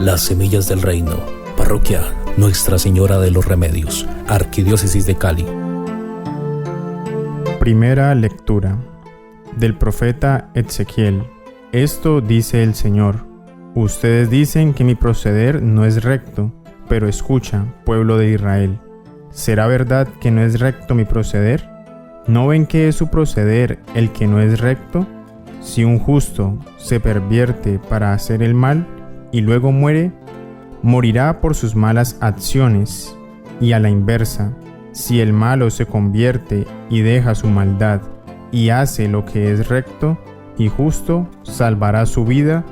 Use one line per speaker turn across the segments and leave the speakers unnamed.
Las Semillas del Reino. Parroquia Nuestra Señora de los Remedios. Arquidiócesis de Cali.
Primera lectura del profeta Ezequiel. Esto dice el Señor: Ustedes dicen que mi proceder no es recto, pero escucha, pueblo de Israel. ¿Será verdad que no es recto mi proceder? ¿No ven que es su proceder el que no es recto? Si un justo se pervierte para hacer el mal y luego muere, morirá por sus malas acciones. Y a la inversa, si el malo se convierte y deja su maldad y hace lo que es recto y justo, salvará su vida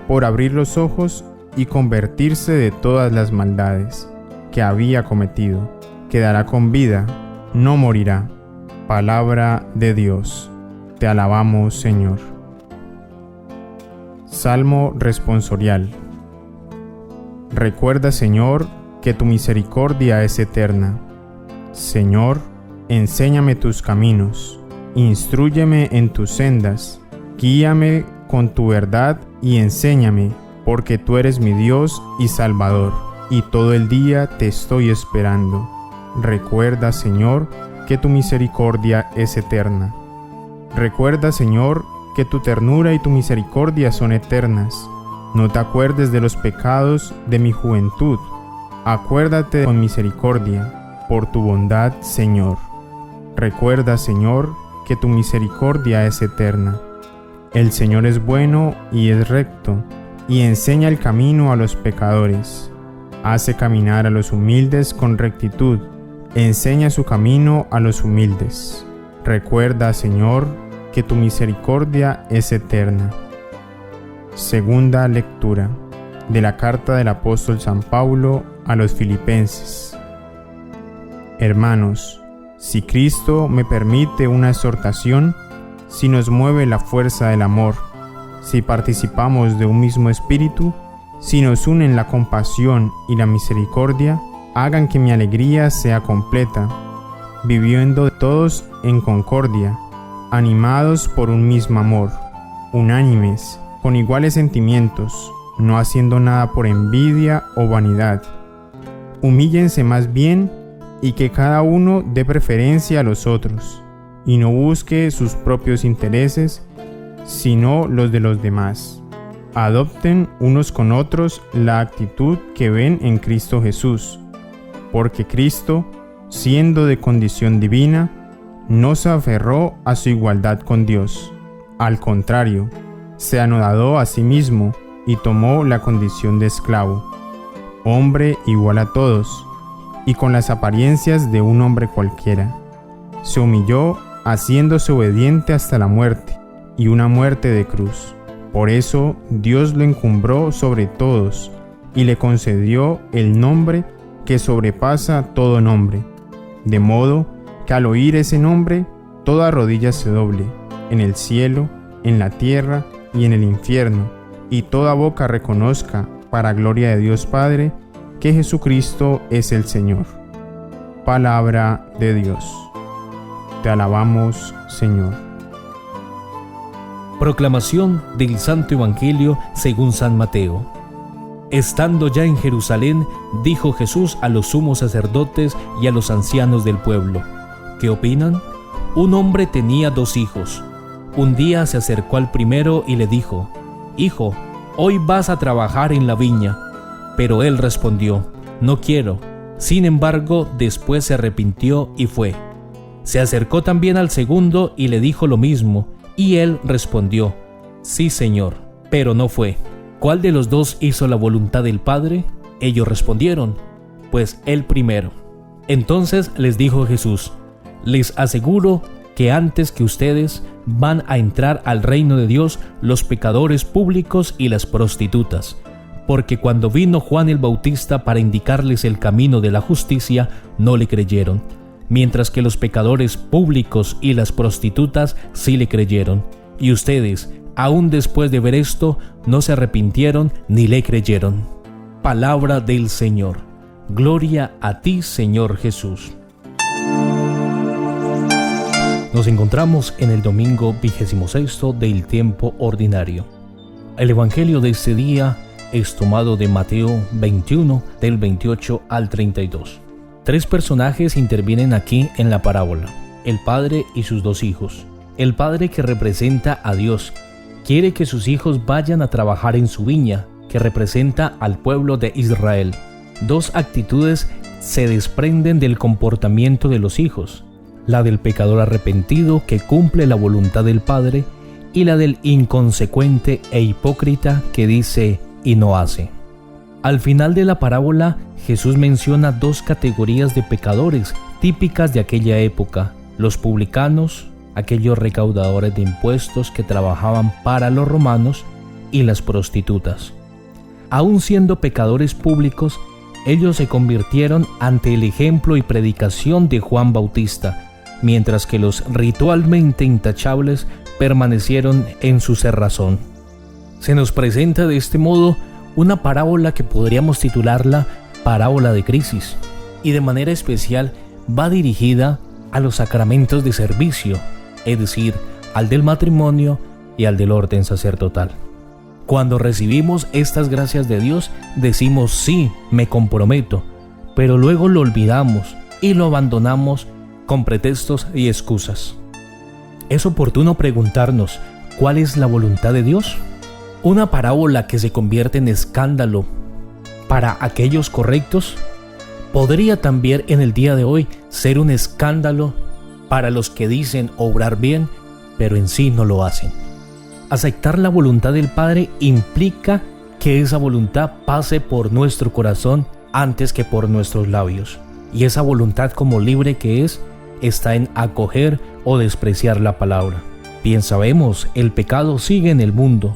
por abrir los ojos y convertirse de todas las maldades que había cometido. Quedará con vida, no morirá. Palabra de Dios. Te alabamos, Señor. Salmo responsorial. Recuerda, Señor, que tu misericordia es eterna. Señor, enséñame tus caminos, instrúyeme en tus sendas, guíame con tu verdad y enséñame, porque tú eres mi Dios y Salvador, y todo el día te estoy esperando. Recuerda, Señor, que tu misericordia es eterna. Recuerda, Señor, que tu ternura y tu misericordia son eternas. No te acuerdes de los pecados de mi juventud. Acuérdate con misericordia, por tu bondad, Señor. Recuerda, Señor, que tu misericordia es eterna. El Señor es bueno y es recto, y enseña el camino a los pecadores. Hace caminar a los humildes con rectitud. Enseña su camino a los humildes. Recuerda, Señor, que tu misericordia es eterna. Segunda lectura de la carta del apóstol San Pablo a los Filipenses. Hermanos, si Cristo me permite una exhortación, si nos mueve la fuerza del amor, si participamos de un mismo espíritu, si nos unen la compasión y la misericordia, hagan que mi alegría sea completa, viviendo todos en concordia, animados por un mismo amor, unánimes, con iguales sentimientos, no haciendo nada por envidia o vanidad. Humíllense más bien y que cada uno dé preferencia a los otros, y no busque sus propios intereses, sino los de los demás. Adopten unos con otros la actitud que ven en Cristo Jesús, porque Cristo, siendo de condición divina, no se aferró a su igualdad con Dios. Al contrario, se anodadó a sí mismo y tomó la condición de esclavo, hombre igual a todos, y con las apariencias de un hombre cualquiera. Se humilló haciéndose obediente hasta la muerte, y una muerte de cruz. Por eso Dios lo encumbró sobre todos, y le concedió el nombre que sobrepasa todo nombre, de modo que al oír ese nombre, toda rodilla se doble, en el cielo, en la tierra y en el infierno, y toda boca reconozca, para gloria de Dios Padre, que Jesucristo es el Señor. Palabra de Dios. Te alabamos, Señor.
Proclamación del Santo Evangelio según San Mateo. Estando ya en Jerusalén, dijo Jesús a los sumos sacerdotes y a los ancianos del pueblo: ¿qué opinan? Un hombre tenía 2 hijos. Un día se acercó al primero y le dijo: Hijo, hoy vas a trabajar en la viña. Pero él respondió: No quiero. Sin embargo, después se arrepintió y fue. Se acercó también al segundo y le dijo lo mismo, y él respondió: Sí, Señor, pero no fue. ¿Cuál de los 2 hizo la voluntad del Padre? Ellos respondieron: Pues el primero. Entonces les dijo Jesús: Les aseguro que antes que ustedes van a entrar al reino de Dios los pecadores públicos y las prostitutas. Porque cuando vino Juan el Bautista para indicarles el camino de la justicia, no le creyeron, mientras que los pecadores públicos y las prostitutas sí le creyeron. Y ustedes, aún después de ver esto, no se arrepintieron ni le creyeron. Palabra del Señor. Gloria a ti, Señor Jesús. Nos encontramos en el domingo 26º del tiempo ordinario. El evangelio de este día es tomado de Mateo 21, del 28 al 32. 3 personajes intervienen aquí en la parábola: el padre y sus 2 hijos. El padre, que representa a Dios, quiere que sus hijos vayan a trabajar en su viña, que representa al pueblo de Israel. 2 actitudes se desprenden del comportamiento de los hijos: la del pecador arrepentido que cumple la voluntad del Padre, y la del inconsecuente e hipócrita que dice y no hace. Al final de la parábola, Jesús menciona 2 categorías de pecadores típicas de aquella época: los publicanos, aquellos recaudadores de impuestos que trabajaban para los romanos, y las prostitutas. Aun siendo pecadores públicos, ellos se convirtieron ante el ejemplo y predicación de Juan Bautista, mientras que los ritualmente intachables permanecieron en su cerrazón. Se nos presenta de este modo una parábola que podríamos titularla parábola de crisis, y de manera especial va dirigida a los sacramentos de servicio, es decir, al del matrimonio y al del orden sacerdotal. Cuando recibimos estas gracias de Dios, decimos sí, me comprometo, pero luego lo olvidamos y lo abandonamos con pretextos y excusas. Es oportuno preguntarnos, ¿cuál es la voluntad de Dios? Una parábola que se convierte en escándalo para aquellos correctos podría también en el día de hoy ser un escándalo para los que dicen obrar bien, pero en sí no lo hacen. Aceptar la voluntad del Padre implica que esa voluntad pase por nuestro corazón antes que por nuestros labios. Y esa voluntad, como libre que es, está en acoger o despreciar la palabra. Bien sabemos, el pecado sigue en el mundo,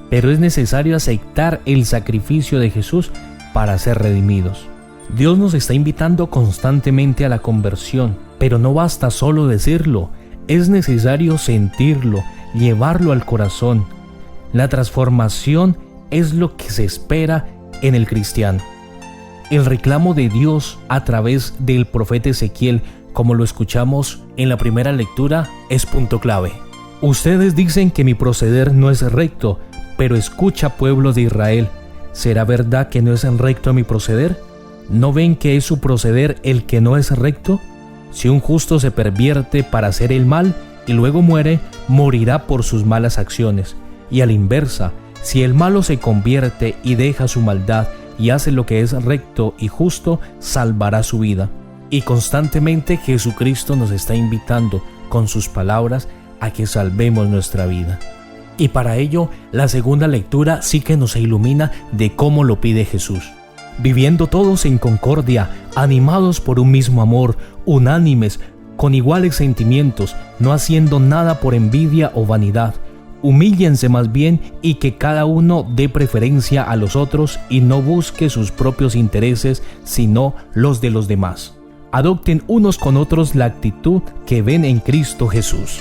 pero es necesario aceptar el sacrificio de Jesús para ser redimidos. Dios nos está invitando constantemente a la conversión, pero no basta solo decirlo, es necesario sentirlo, llevarlo al corazón. La transformación es lo que se espera en el cristiano. El reclamo de Dios a través del profeta Ezequiel, como lo escuchamos en la primera lectura, es punto clave. Ustedes dicen que mi proceder no es recto, pero escucha, pueblo de Israel, ¿será verdad que no es recto mi proceder? ¿No ven que es su proceder el que no es recto? Si un justo se pervierte para hacer el mal y luego muere, morirá por sus malas acciones. Y a la inversa, si el malo se convierte y deja su maldad y hace lo que es recto y justo, salvará su vida. Y constantemente Jesucristo nos está invitando con sus palabras a que salvemos nuestra vida. Y para ello, la segunda lectura sí que nos ilumina de cómo lo pide Jesús. Viviendo todos en concordia, animados por un mismo amor, unánimes, con iguales sentimientos, no haciendo nada por envidia o vanidad. Humíllense más bien y que cada uno dé preferencia a los otros y no busque sus propios intereses, sino los de los demás. Adopten unos con otros la actitud que ven en Cristo Jesús.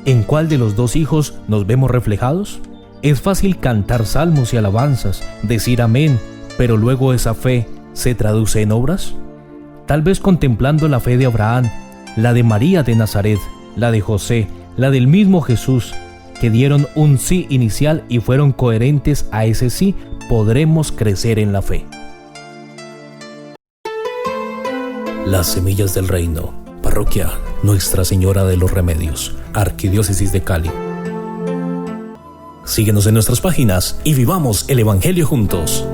¿En cuál de los 2 hijos nos vemos reflejados? Es fácil cantar salmos y alabanzas, decir amén, pero luego esa fe se traduce en obras. Tal vez contemplando la fe de Abraham, la de María de Nazaret, la de José, la del mismo Jesús, que dieron un sí inicial y fueron coherentes a ese sí, podremos crecer en la fe. Las Semillas del Reino, Parroquia Nuestra Señora de los Remedios, Arquidiócesis de Cali. Síguenos en nuestras páginas y vivamos el Evangelio juntos.